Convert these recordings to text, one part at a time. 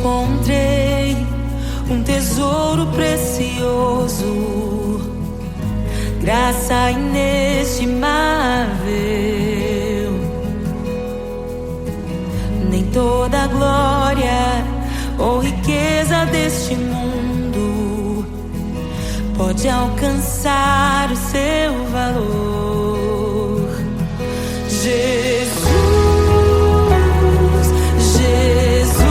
encontrei um tesouro precioso, graça inestimável. Nem toda a glória ou riqueza deste mundo pode alcançar o seu valor. Jesus, Jesus,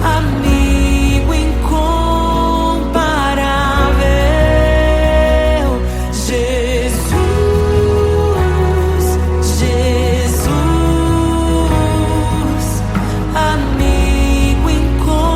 amigo incomparável. Jesus, Jesus, amigo incomparável.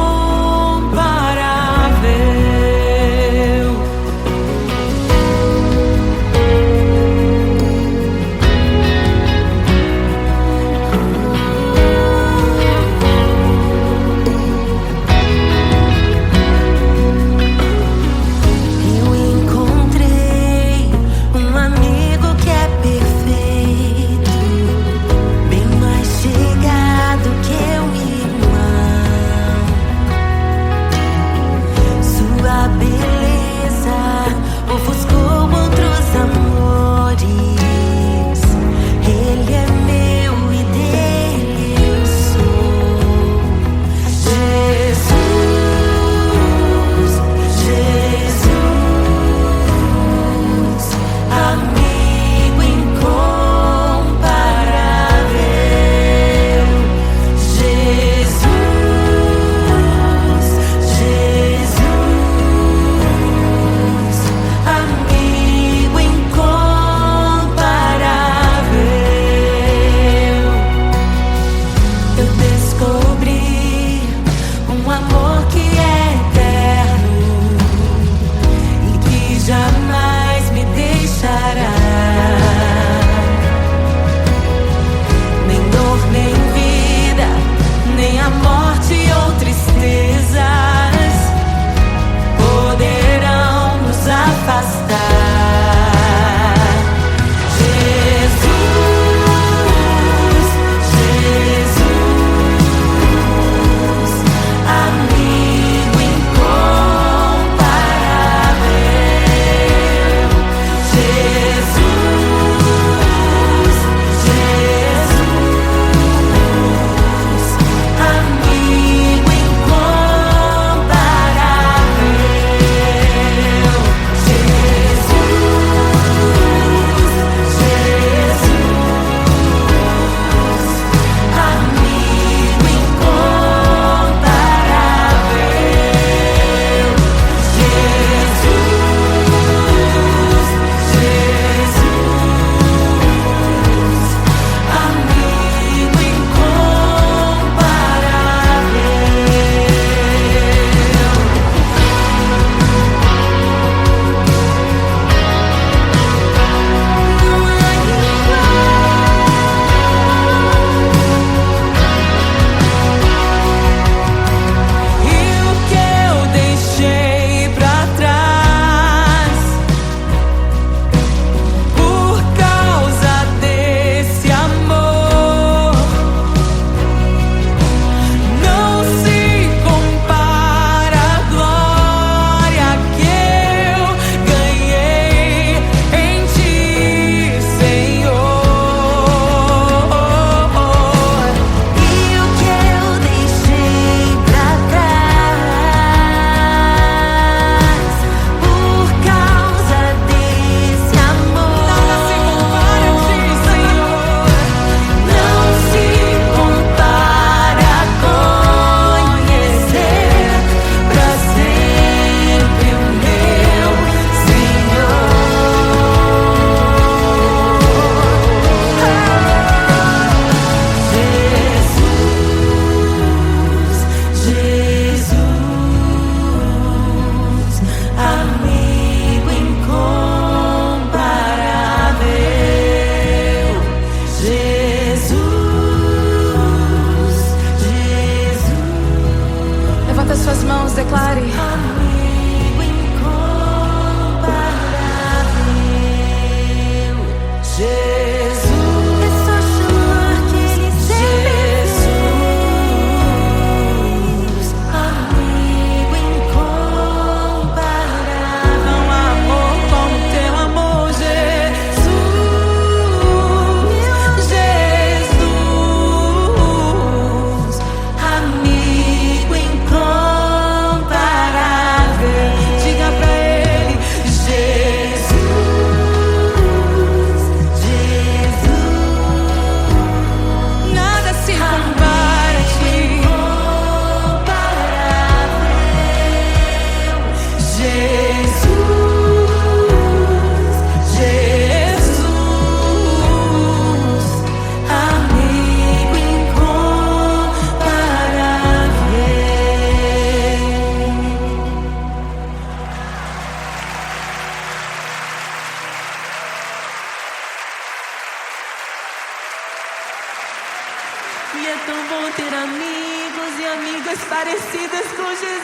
E é tão bom ter amigos e amigas parecidas com Jesus.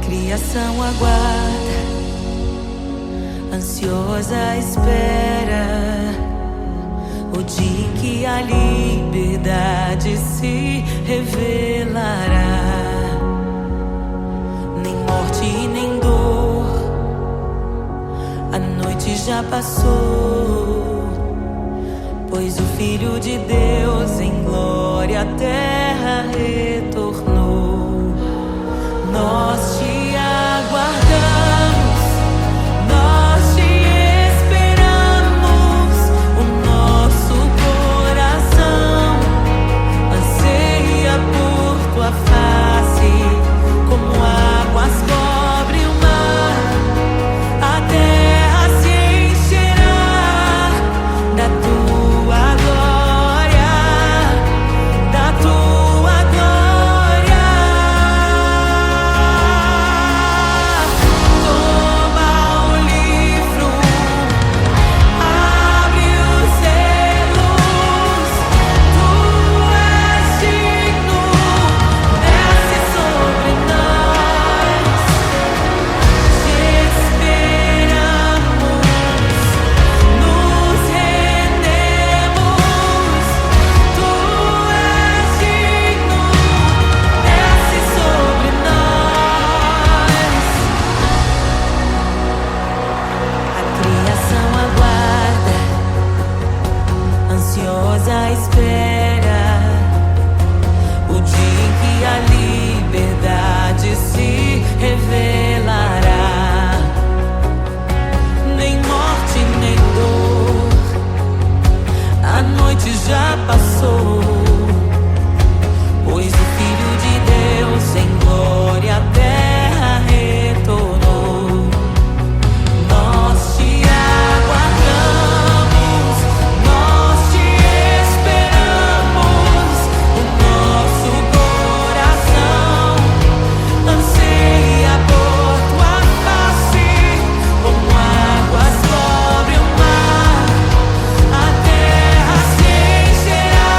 Criação aguarda, ansiosa espera o dia em que a liberdade se revelará. Nem morte nem dor, a noite já passou, pois o Filho de Deus em glória à terra retornou. Nós te aguardamos, nós te esperamos. O nosso coração anseia por tua face, como águas cobrem o mar. A terra se encherá da tua glória, da tua glória. Ansiosa espera o dia em que a liberdade se revelará. Nem morte nem dor, a noite já passou, pois o Filho de Deus em glória à terra retornou. Nós te aguardamos, nós te esperamos. O nosso coração anseia por tua face, como águas cobrem o mar. A terra se encherá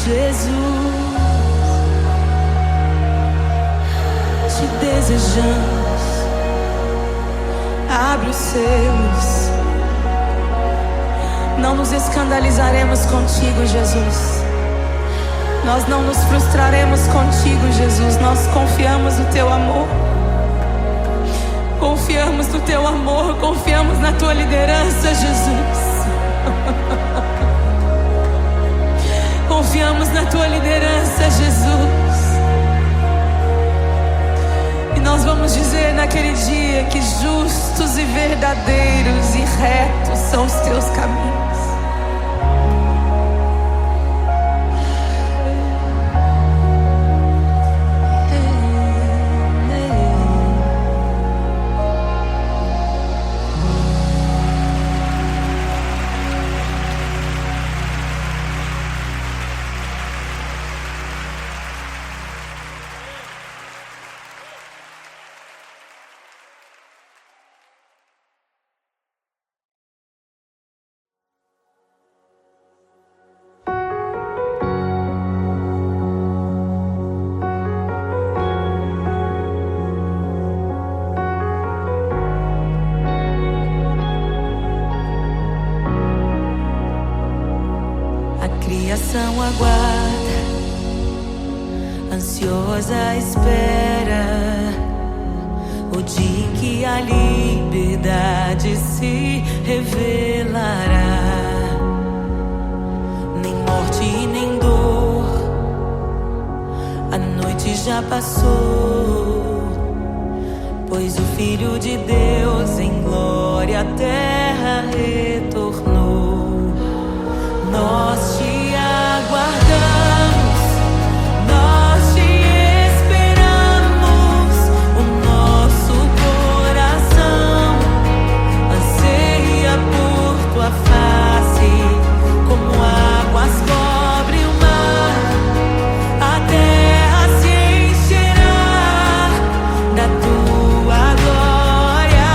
Jesus, te desejamos. Abre os seus. Não nos escandalizaremos contigo, Jesus. Nós não nos frustraremos contigo, Jesus. Nós confiamos no teu amor. Confiamos no teu amor. Confiamos na tua liderança, Jesus. Confiamos na tua liderança, Jesus. E nós vamos dizer naquele dia que justos e verdadeiros e retos são os teus caminhos. Criação aguarda, ansiosa espera o dia em que a liberdade se revelará. Nem morte e nem dor, a noite já passou, pois o Filho de Deus em glória à terra retornou. Nós te aguardamos, nós te esperamos. O nosso coração anseia por tua face, como águas cobre o mar. A terra se encherá da tua glória.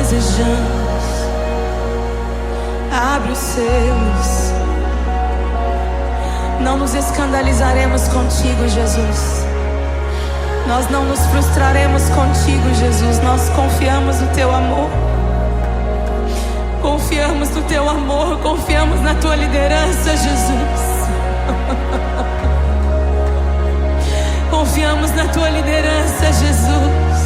desejamos. Abre os selos. Não nos escandalizaremos contigo, Jesus. Nós não nos frustraremos contigo, Jesus. Nós confiamos no teu amor. Confiamos no teu amor. Confiamos na tua liderança, Jesus. Confiamos na tua liderança, Jesus.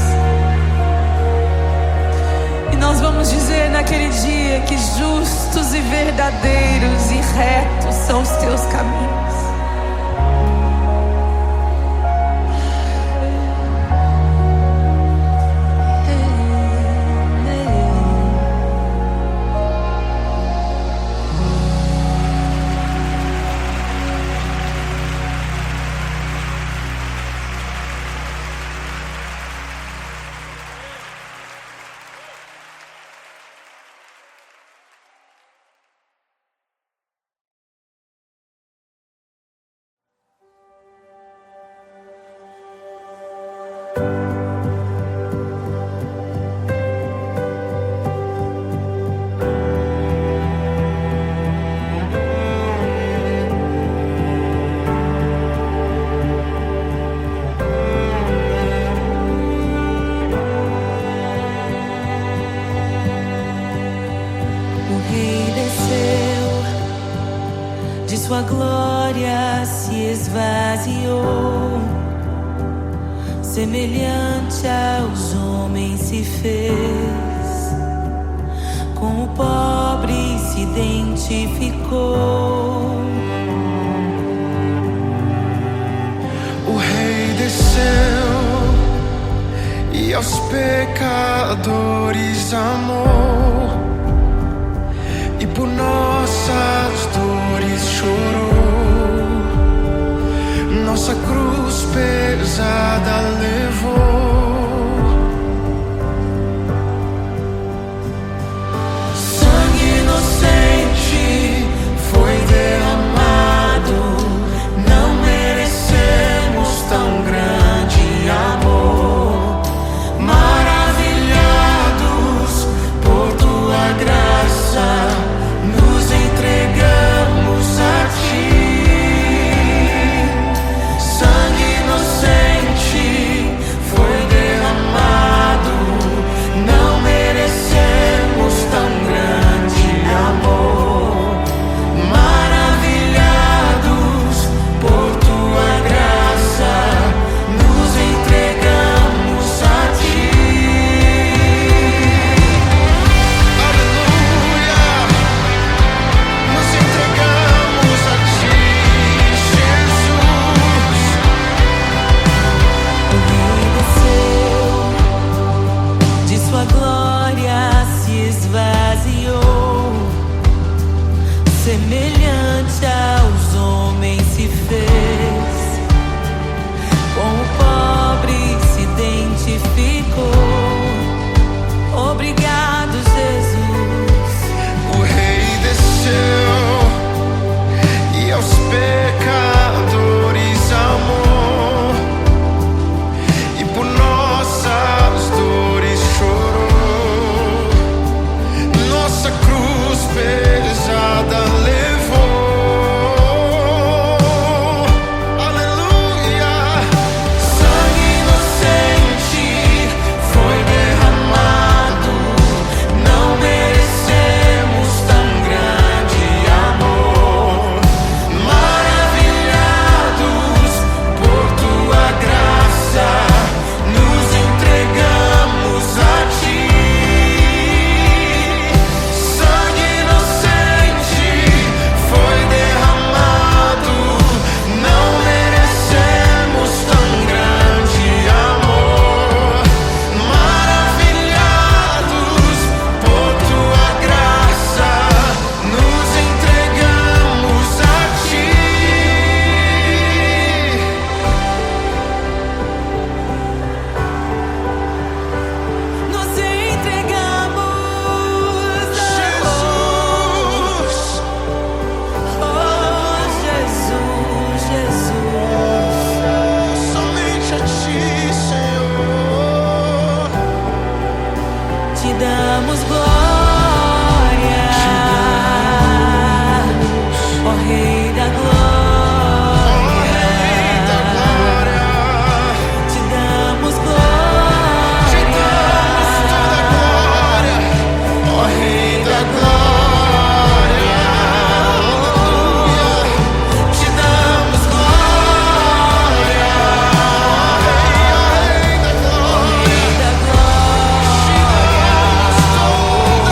E nós vamos dizer naquele dia que justos e verdadeiros e retos são os teus caminhos. Sua glória se esvaziou, semelhante aos homens se fez, com o pobre se identificou. O Rei desceu e aos pecadores amou, e por nossas dores chorou, nossa cruz pesada levou. Sangue inocente foi derramado, não merecemos tão grande amor. Maravilhados por tua graça, nos entregamos a ti. Sangue inocente foi derramado, não merecemos tão grande amor. Maravilhados por tua graça, nos entregamos a ti. Aleluia! Nos entregamos a ti, Jesus. O Rei desceu, de sua glória se esvaziou, semelhante aos homens se fez, com o pobre se identificou. Obrigado, Jesus. O Rei desceu e aos pecadores amou, e por nossas dores chorou, damos glória, ó Rei da glória, te damos glória, te damos toda a glória, ó Rei da glória, aleluia, te damos glória, ó Rei da glória, da glória, te damos toda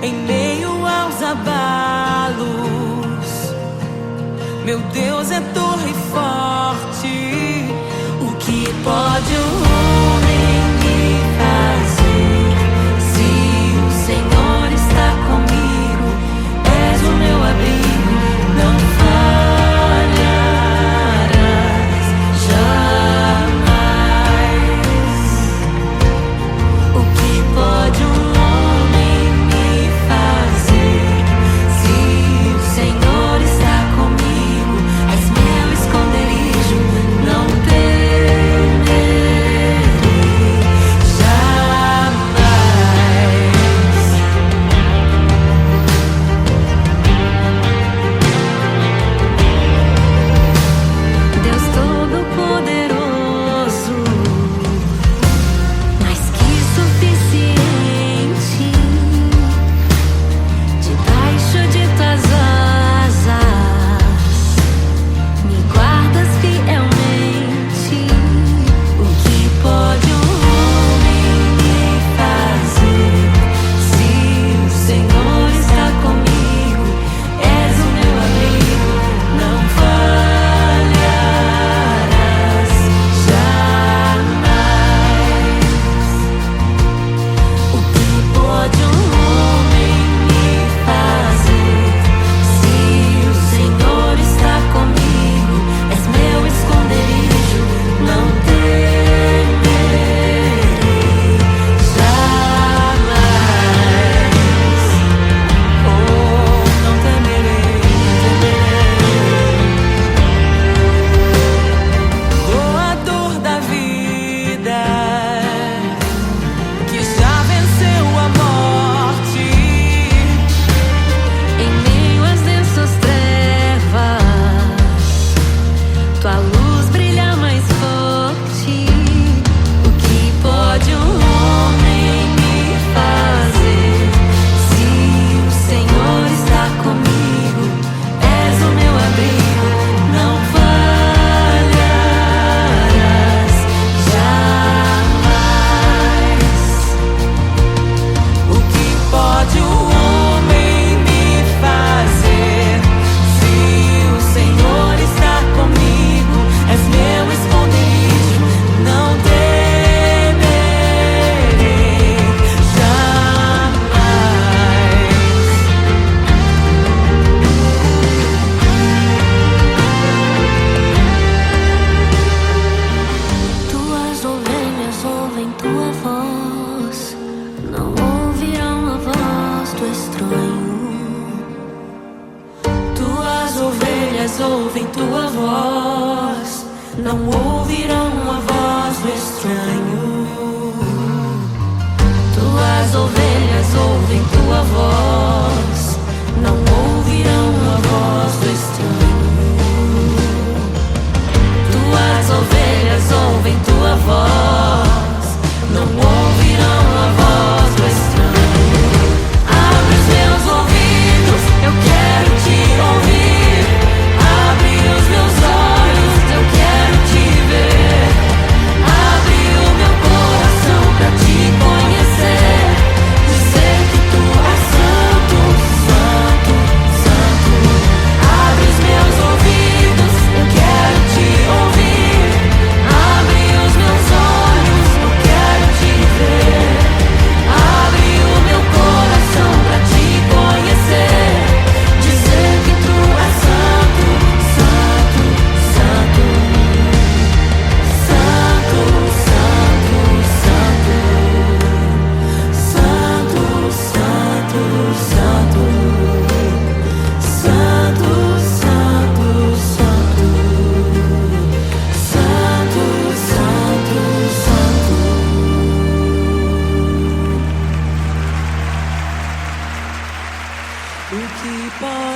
em meio aos abalos. Meu Deus é torre forte. O que pode o homem me fazer? Se o Senhor está comigo, és o meu abrigo, não falharás jamais. O que pode um homem me fazer? Se o Senhor está comigo, és meu esconderijo, não temerei jamais. Deus Todo-Poderoso, mais que suficiente, debaixo de tuas asas me guardas fielmente. O que pode um homem me fazer? Se o Senhor está comigo, és o meu abrigo, não falharás jamais. O que pode um homem me fazer? Se o Senhor está comigo, és meu esconderijo, não temerei jamais. Oh, não temerei, doador da vida, que já venceu a morte. Em meio às densas trevas, tua luz brilha mais forte. O que pode um homem me fazer? Se o Senhor está comigo, és o meu abrigo, não falharás jamais. O que pode o homem me fazer? Se o Senhor está comigo, és meu esconderijo, não temerei jamais. Tuas ovelhas ouvem tua voz, não ouvirão a voz do estranho. Tuas ovelhas ouvem tua voz, não ouvirão a voz do estranho. Tuas ovelhas ouvem tua voz, não ouvirão a voz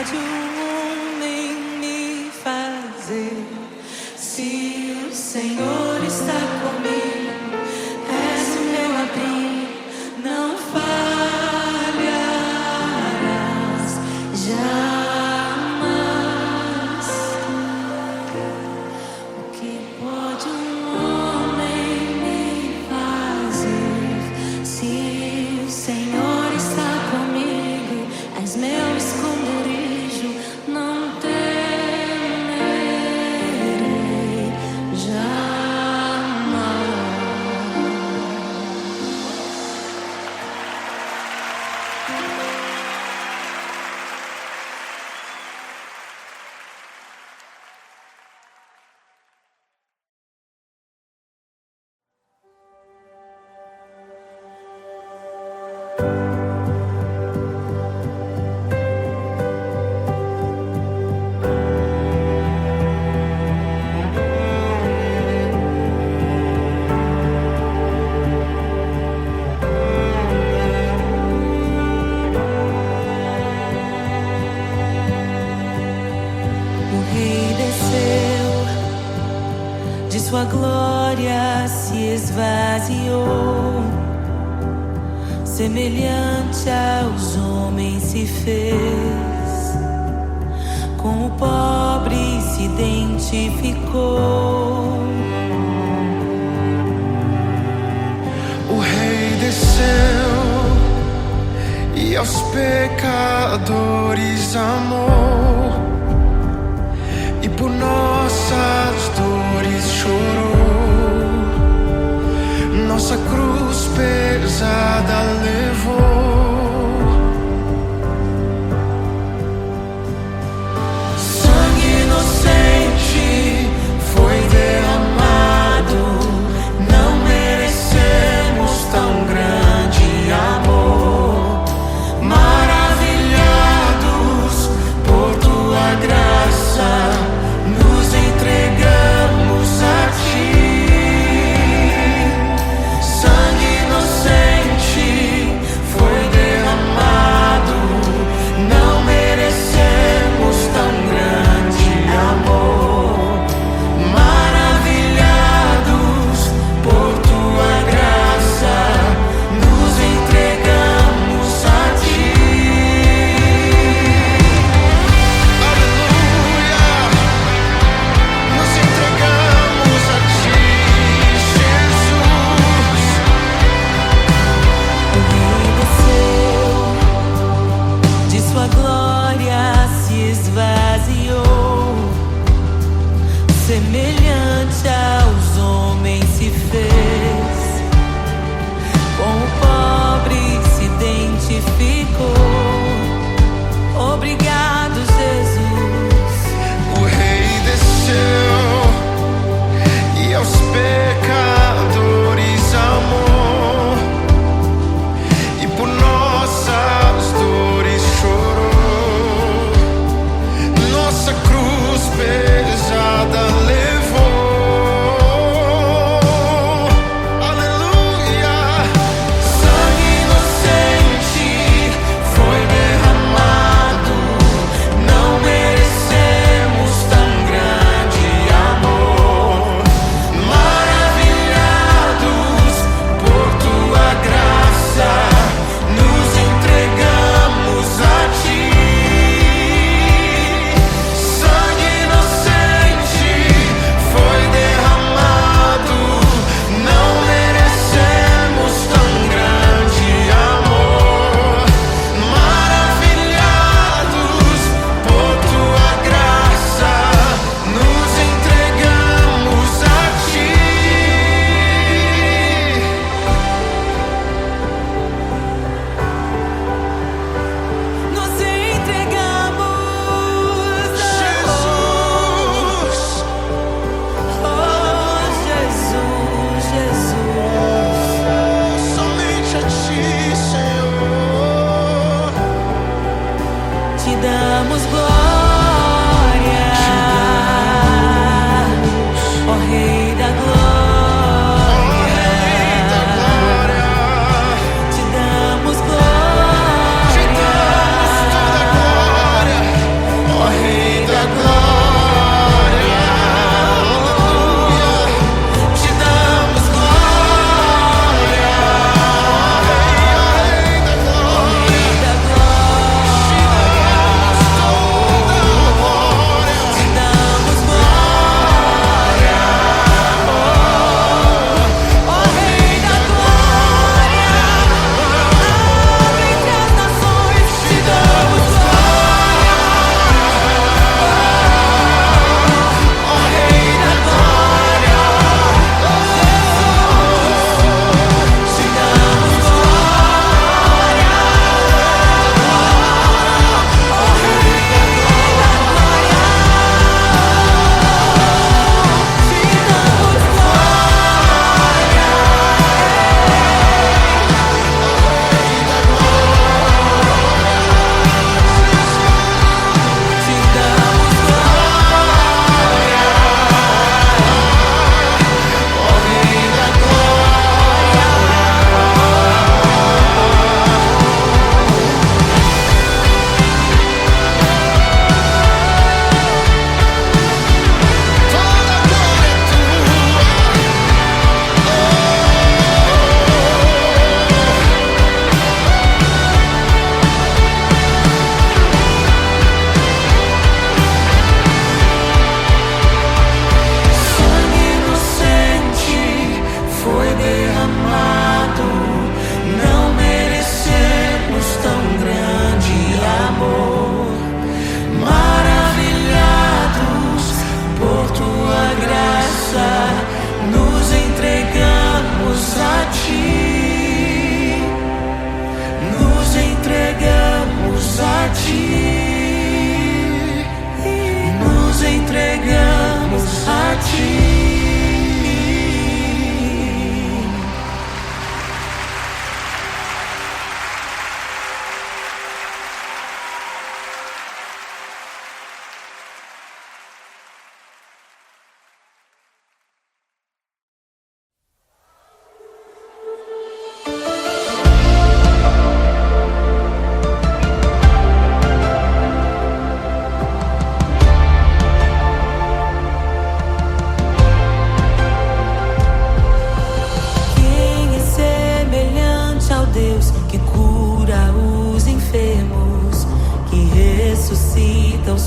pode um homem me fazer? Se o Senhor está comigo, és o meu abrigo, não falharás jamais. O que pode um homem me fazer? Se o Senhor está comigo, és meu esconderijo, não temerei jamais. O Rei desceu, de sua glória se esvaziou, semelhante aos homens se fez, com o pobre se identificou. O Rei desceu e aos pecadores amou, e por nossas dores chorou, nossa cruz pesada levou. Sangue inocente foi derramado, não merecemos tão grande amor. Maravilhados por tua graça, nos entregamos a ti. Sangue inocente foi derramado, não merecemos tão grande amor. Maravilhados por tua graça, nos entregamos a ti. Aleluia! Nos entregamos a ti, Jesus. O Rei desceu, de sua glória se esvaziou, semelhante aos homens se fez, com o pobre se identificou. Obrigado, Jesus. O Rei desceu e aos pecadores amou, e por nossas dores chorou, nossa cruz pesada levou.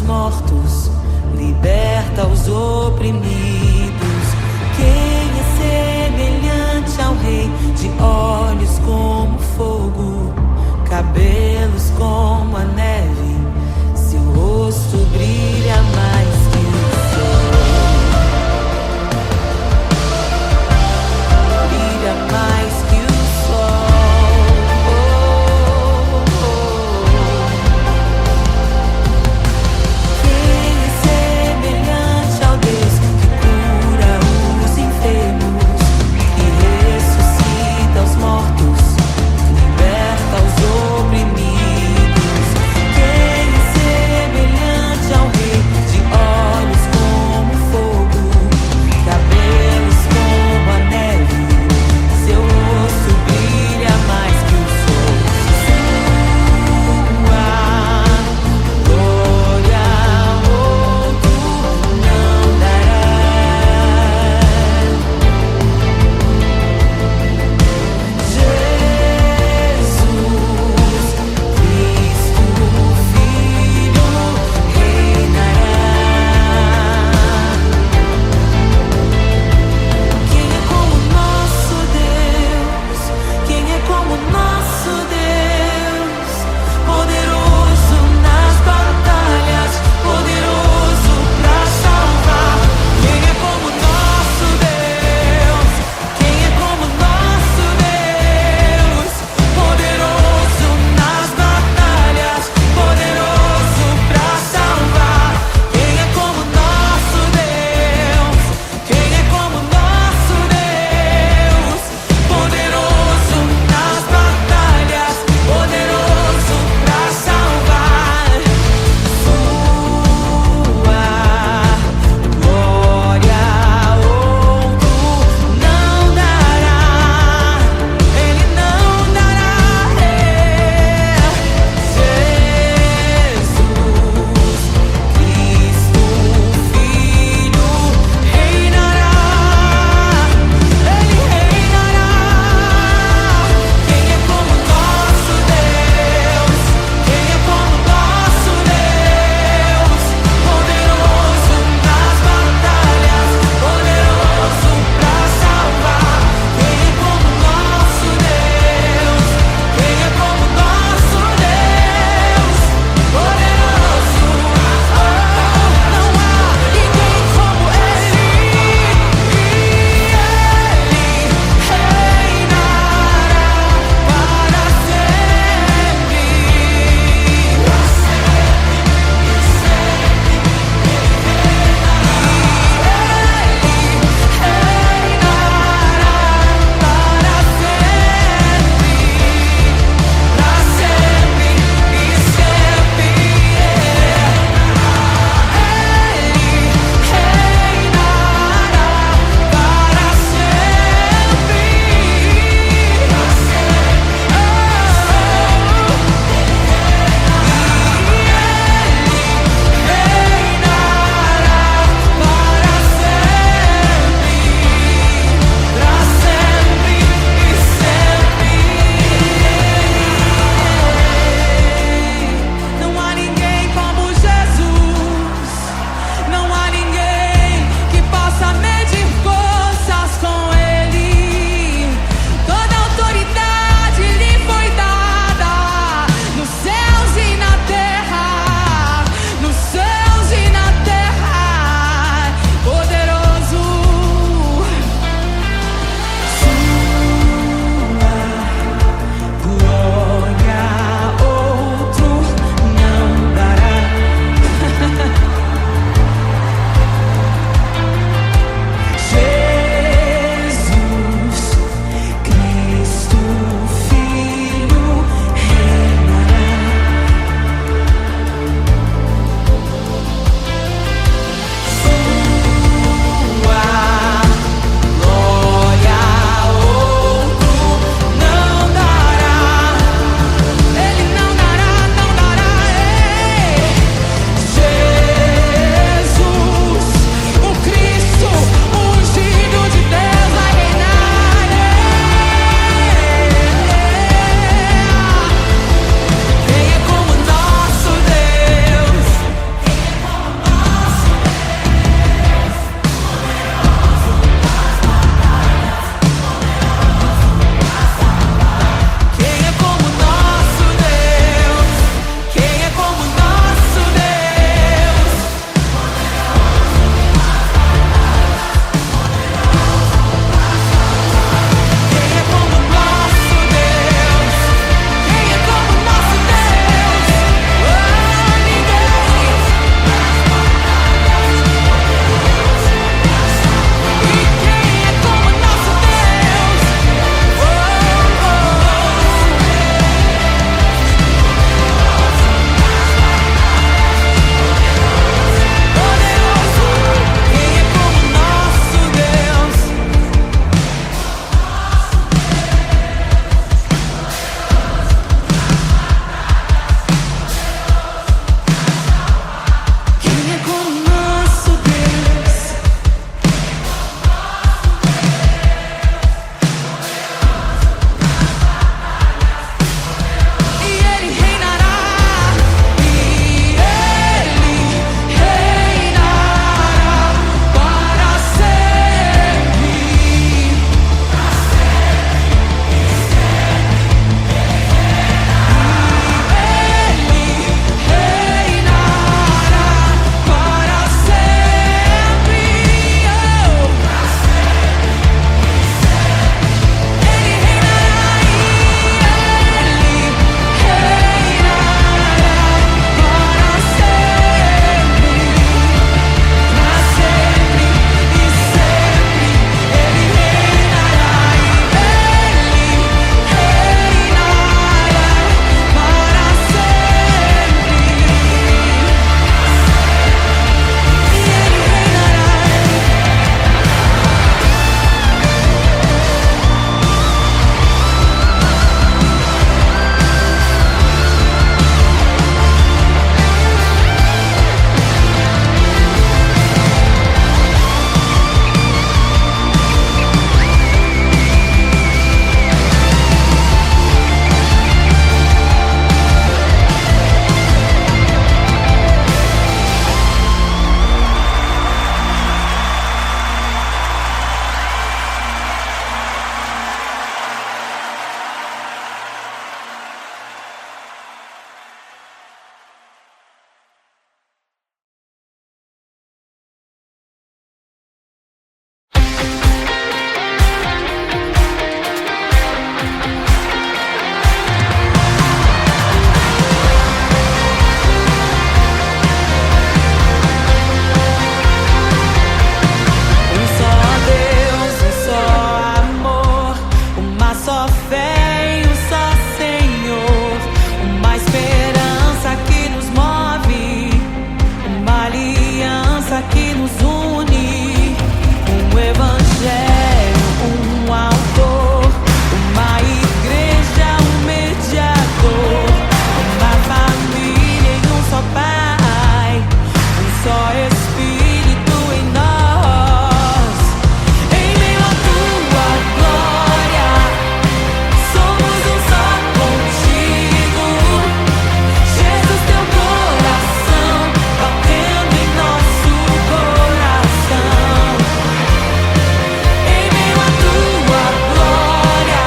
os mortos, liberta os oprimidos. Quem é semelhante ao Rei, de olhos como fogo, cabelos como a neve, seu rosto brilha mais que o sol. Brilha mais que o sol. Quem é semelhante ao Deus que cura os enfermos, que ressuscita os mortos, liberta os oprimidos. esperança que nos une, um evangelho, um autor, uma igreja, um mediador, uma família em um só Pai, um só Espírito em nós. Em meio à tua glória, somos um só contigo. Jesus, teu coração batendo em nosso coração. Em meio à tua glória,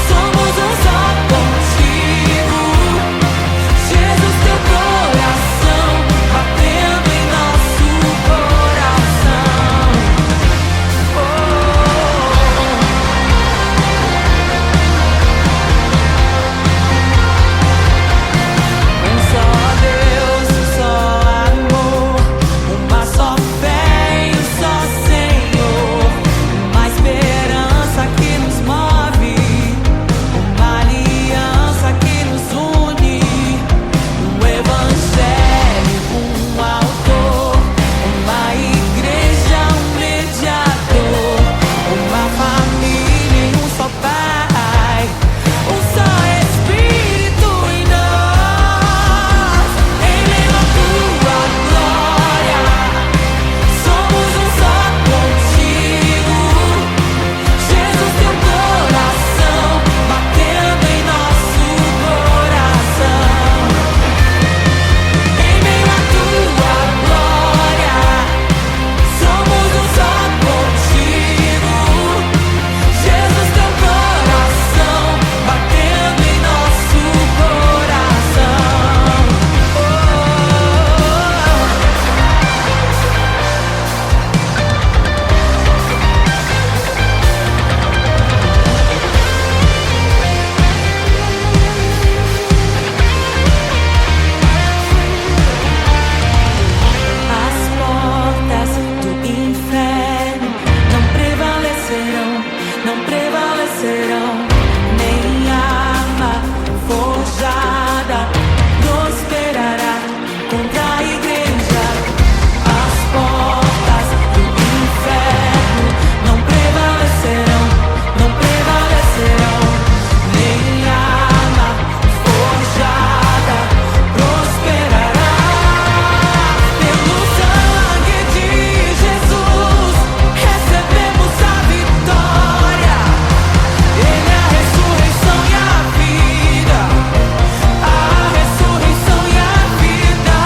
somos um só contigo. Jesus, teu coração batendo em nosso coração. Um só Deus, um só amor, uma só fé em um só Senhor, uma esperança que nos move, uma aliança que nos une, um evangelho, um autor, uma igreja, um mediador, uma família em um só Pai, um só Espírito em nós. Em meio à tua glória, somos um só contigo. Jesus, teu coração batendo em nosso coração. Em meio à tua glória, somos um só contigo. Jesus, teu coração batendo em nosso coração. As portas do inferno não prevalecerão, não prevalecerão. Nem arma forjada prosperará contra a igreja. As portas do inferno não prevalecerão, não prevalecerão. Nem arma forjada prosperará. Pelo sangue de Jesus recebemos a vitória. Ele é a ressurreição e a vida, a ressurreição e a vida.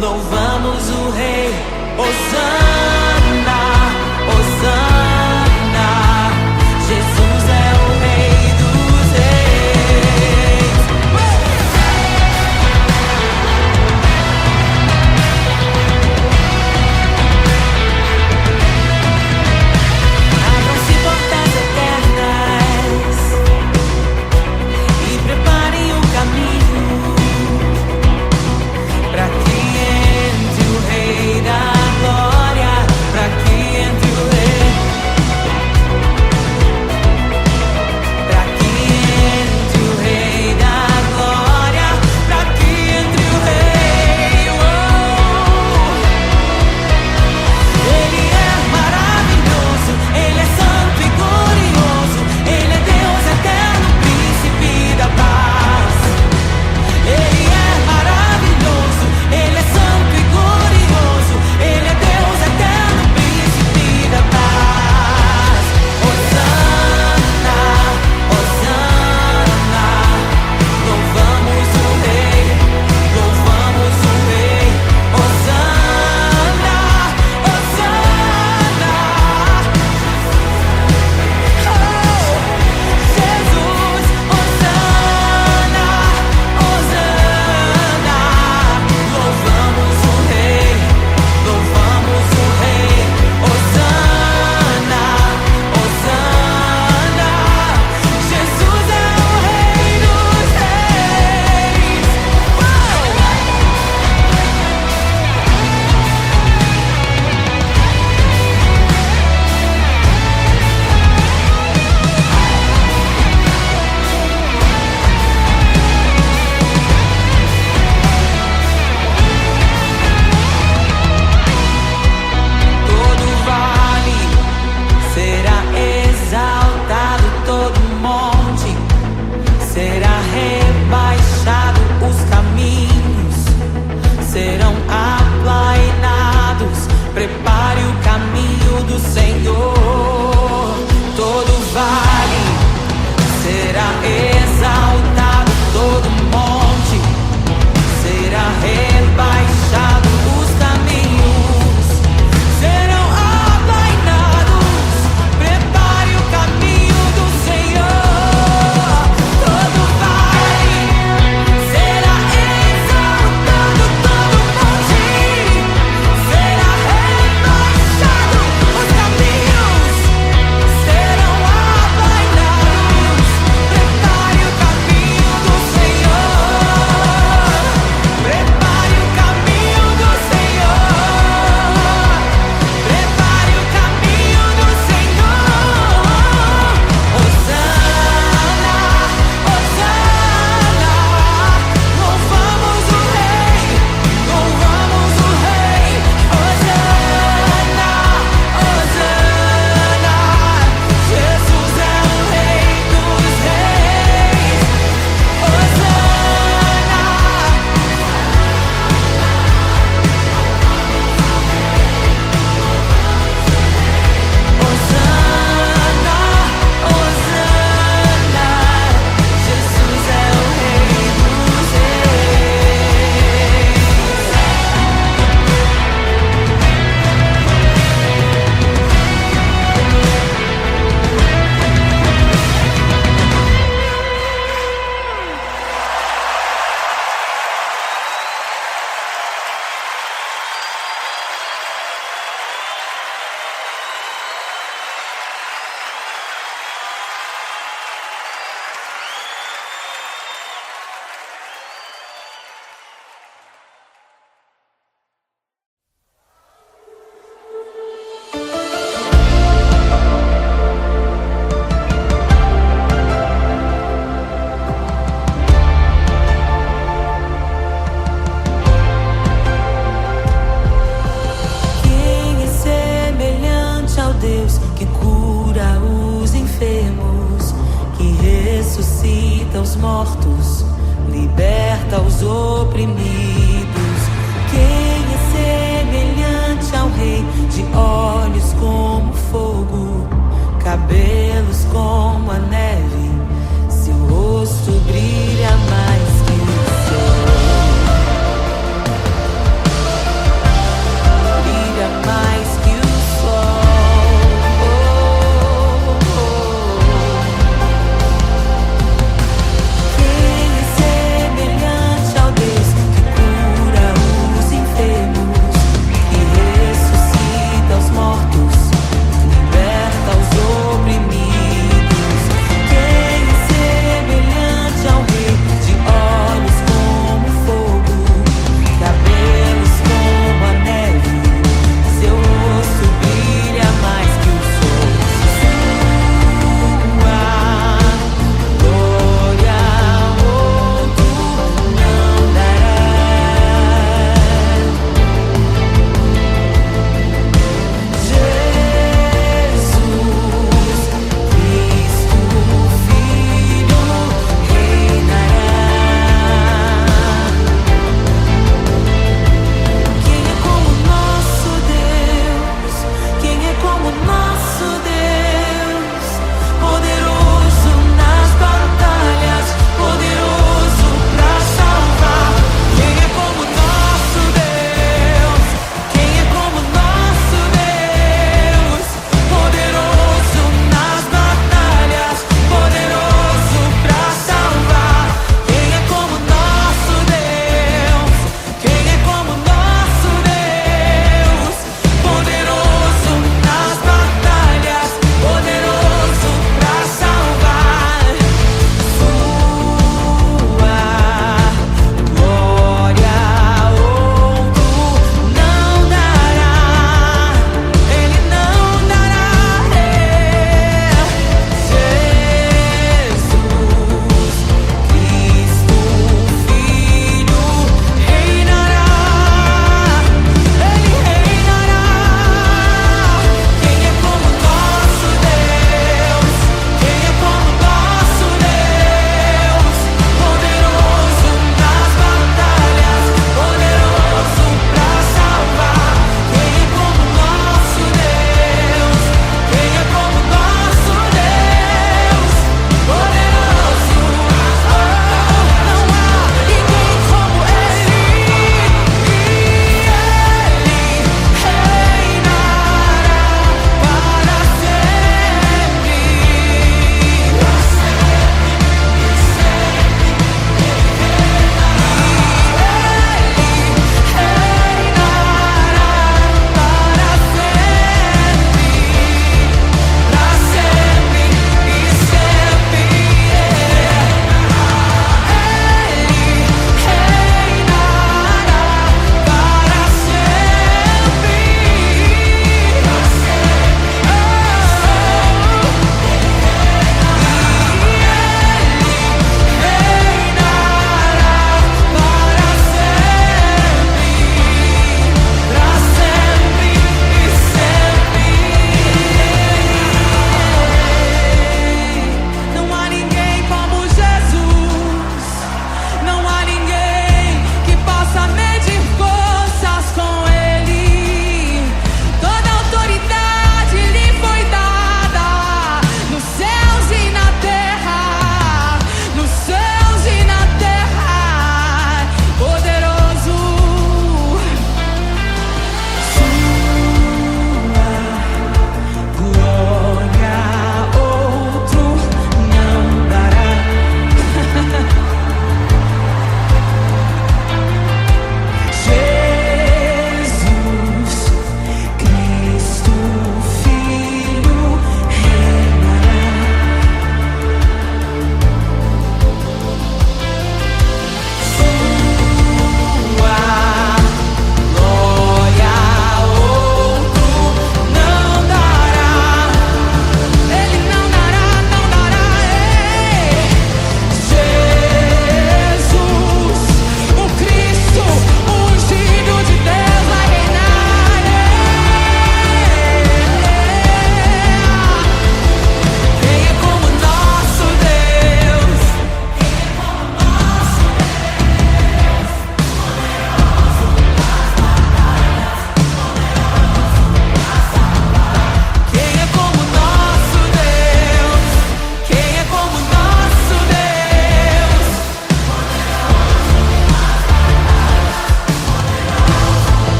louvamos o Rei. Hosana, Hosana, Jesus é o Rei dos Reis. Abram-se portas eternas e preparem o caminho para que entre o Rei da Glória, para que entre o Rei, para que entre o Rei da Glória, para que entre o Rei. Ele é maravilhoso, Ele é santo e glorioso, Ele é Deus eterno, príncipe da paz. Ele é maravilhoso, Ele é santo e glorioso, Ele é Deus eterno, príncipe da paz. Hosana, Hosana, louvamos o Rei, louvamos o Rei. Hosana, Hosana, oh, Jesus, Hosana, Hosana, louvamos o Rei, louvamos o Rei. Hosana, Hosana, Jesus é o Rei dos Reis. Todo vale será exaltado, todo monte será rebaixado, os caminhos serão aplainados. Prepare o caminho do Senhor. Todo vale será exaltado, todo monte será rebaixado, os caminhos serão aplainados. Prepare o caminho do Senhor. Todo vale será exaltado, todo monte será rebaixado, os caminhos serão aplainados. Prepare o caminho do Senhor. Prepare o caminho do Senhor. Prepare o caminho do Senhor. Hosana, Hosana, louvamos o Rei, louvamos o Rei. Hosana, Hosana, Jesus é o Rei dos Reis. Hosana, Hosana, Hosana, Jesus é o Rei dos Reis. Quem é semelhante ao Deus que cura os enfermos, que ressuscita os mortos, liberta os oprimidos? Quem é semelhante ao Rei, de olhos como fogo, cabelos como a neve, seu rosto brilha mais que o sol?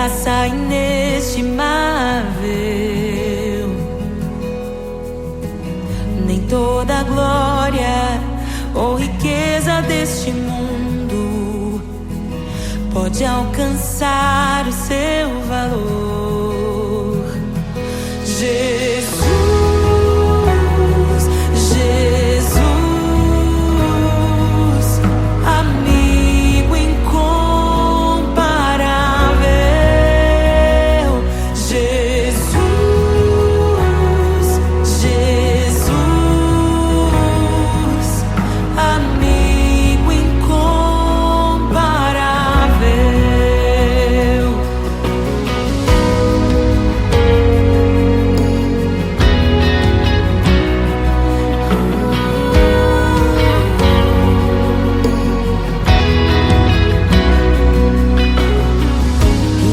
graça inestimável. Nem toda a glória ou riqueza deste mundo pode alcançar o seu valor. Jesus, Jesus, amigo incomparável. Jesus, Jesus, amigo incomparável.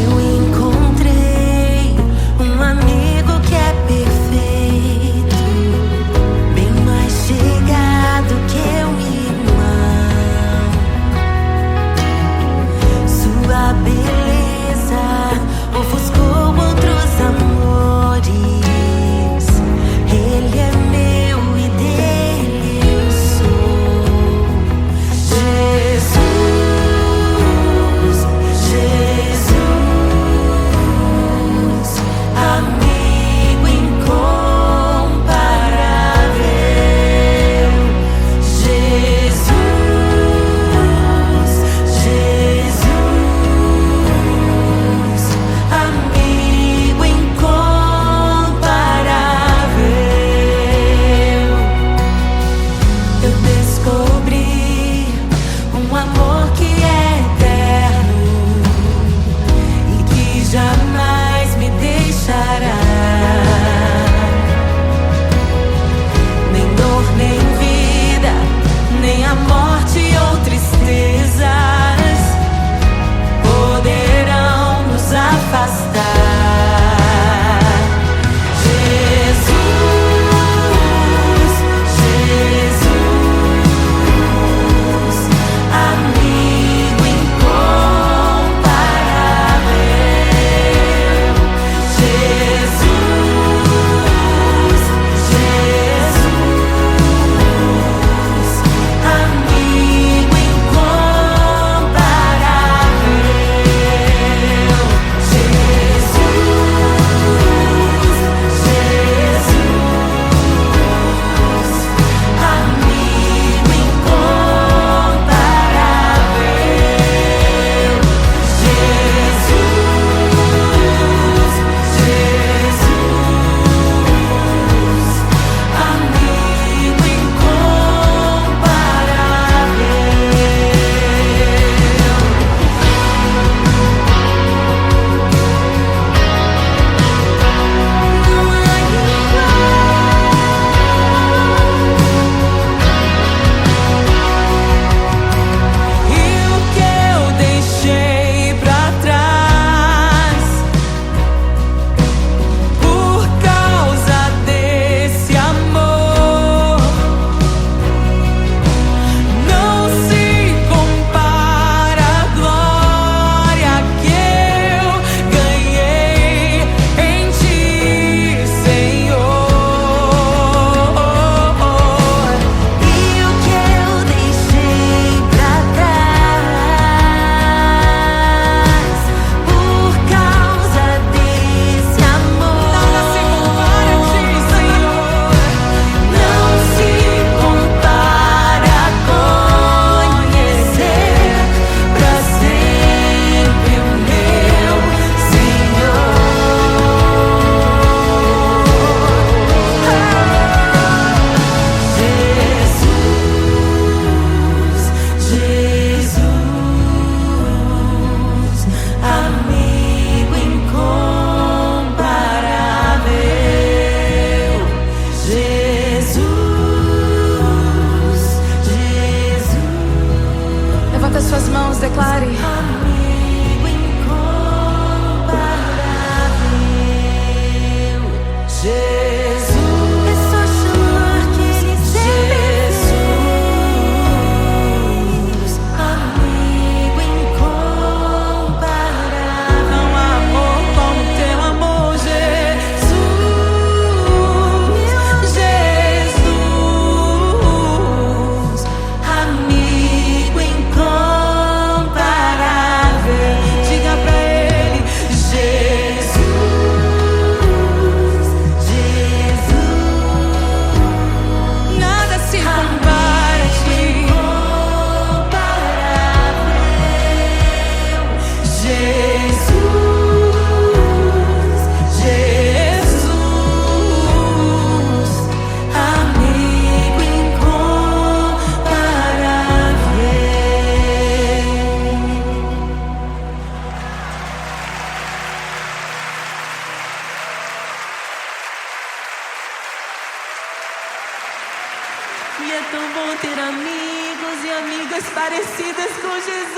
Eu encontrei um amigo que é perfeito, bem mais chegado que um irmão. Sua beleza ofuscou outros amores. Ele é meu e dele eu sou. Jesus, Jesus, amigo incomparável. Jesus, Jesus, amigo incomparável. Eu descobri um amor que é eterno e que jamais me deixará. Nem dor, nem vida, nem a morte ou tristezas poderão nos afastar. Jesus, Jesus, amigo incomparável. Jesus, Jesus, amigo incomparável. Jesus, declare: amigo incomparável. Jesus, é só chamar que ele Jesus, amigo incomparável. não há parecidas com Jesus.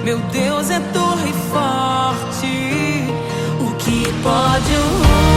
Meu Deus é torre forte, o que pode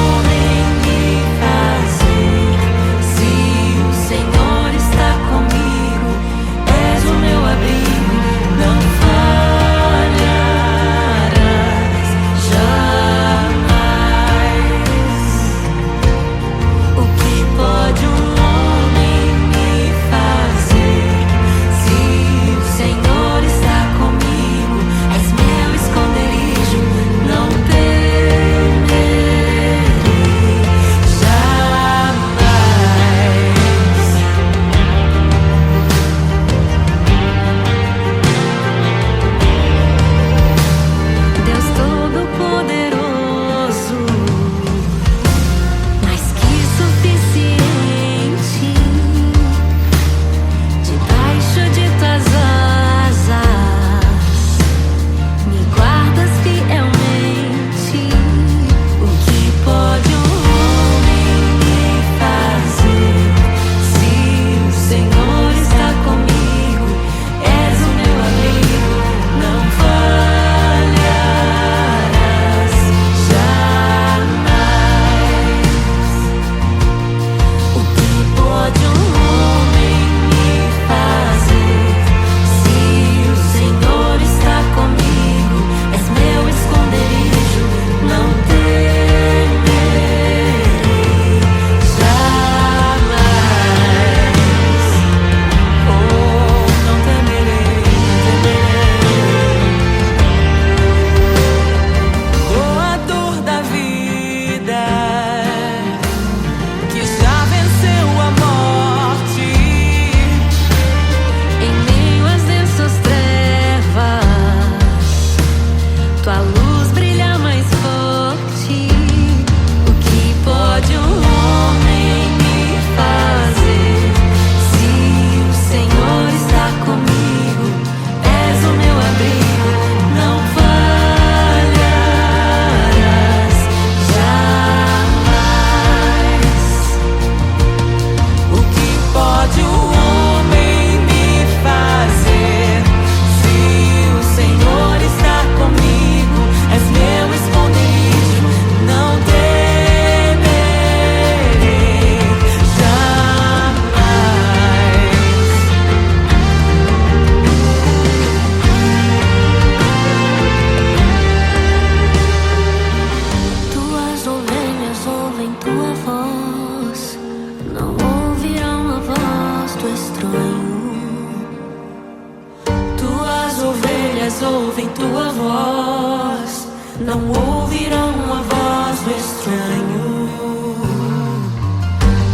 ouvem tua voz, não ouvirão a voz do estranho.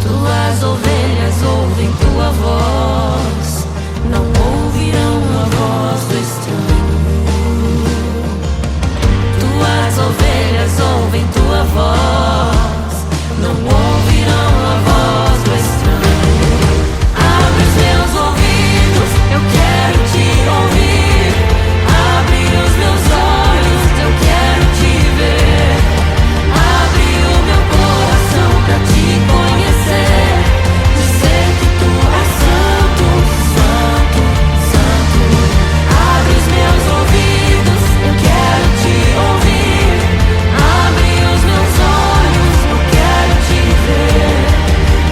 Tuas ovelhas ouvem tua voz, não ouvirão a voz do estranho. Tuas ovelhas ouvem tua voz, não ouvirão a voz do estranho. Abre os meus ouvidos, eu quero te ouvir. Abre os meus olhos, eu quero te ver. Abre o meu coração pra te conhecer. Dizer que tu és santo, santo, santo. Abre os meus ouvidos, eu quero te ouvir. Abre os meus olhos, eu quero te ver.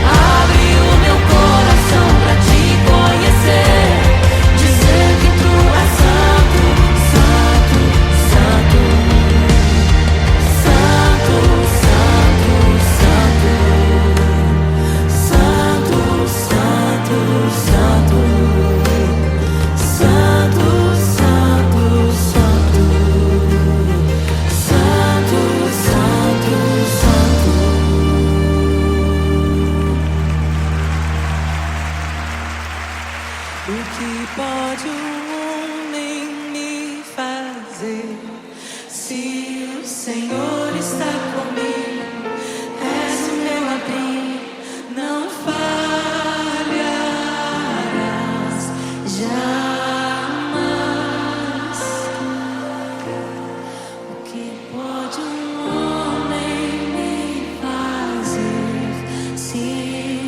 Abre o meu coração pra te conhecer. Dizer que tu és santo, santo, santo. Santo, santo, santo. Santo, santo, santo. Santo, santo, santo. Santo, santo, santo. O que pode um homem me fazer se o Senhor está comigo? És o meu abrigo, não falharás jamais. O que pode um homem me fazer se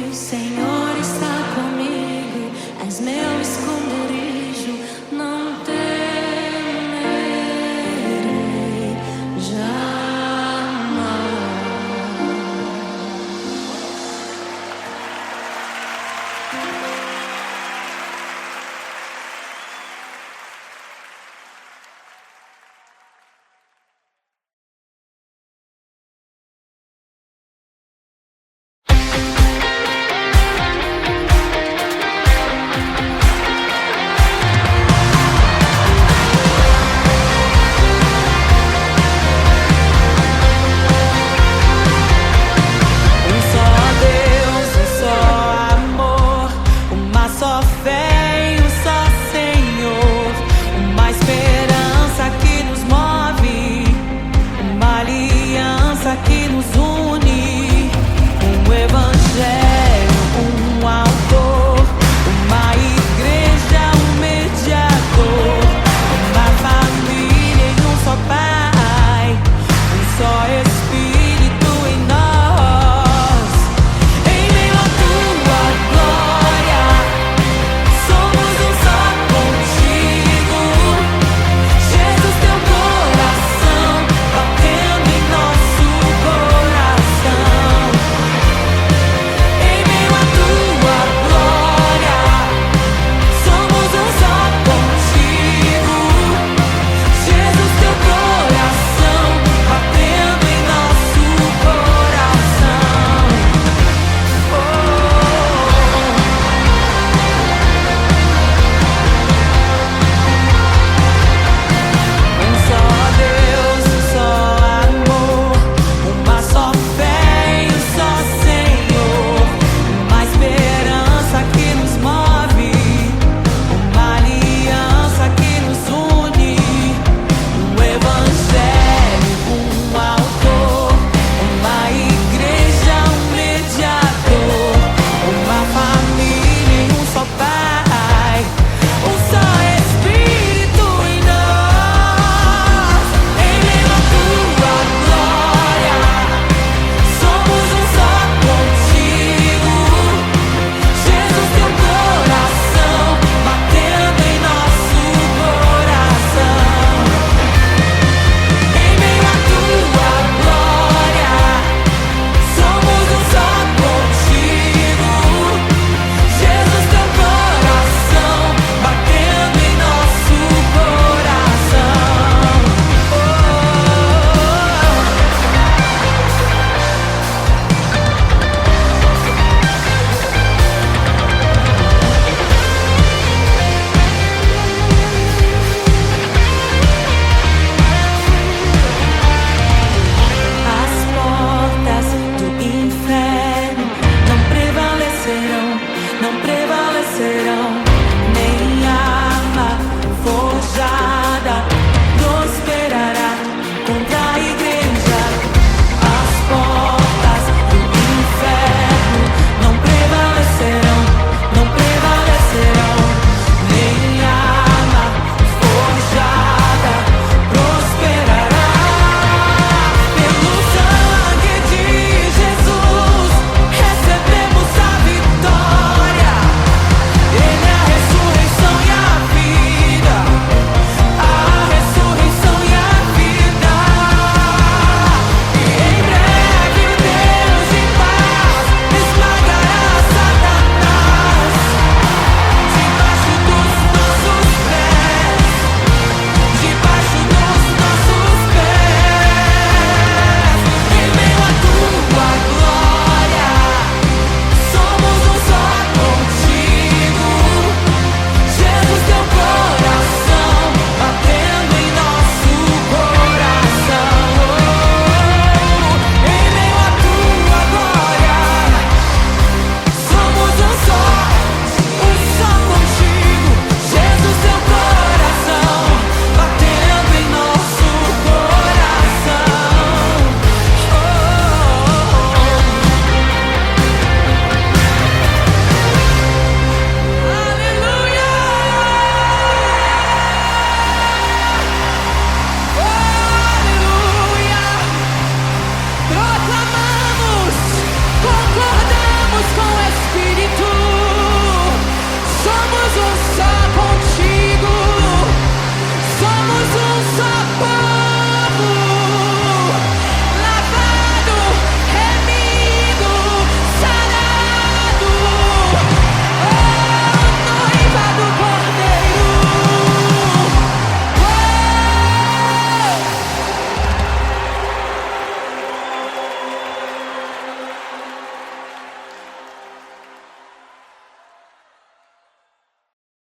o Senhor está comigo? És meu esconderijo, não temerei jamais. Um só Deus, um só amor, uma só fé e um só Senhor, uma esperança que nos move, uma aliança que nos une, um evangelho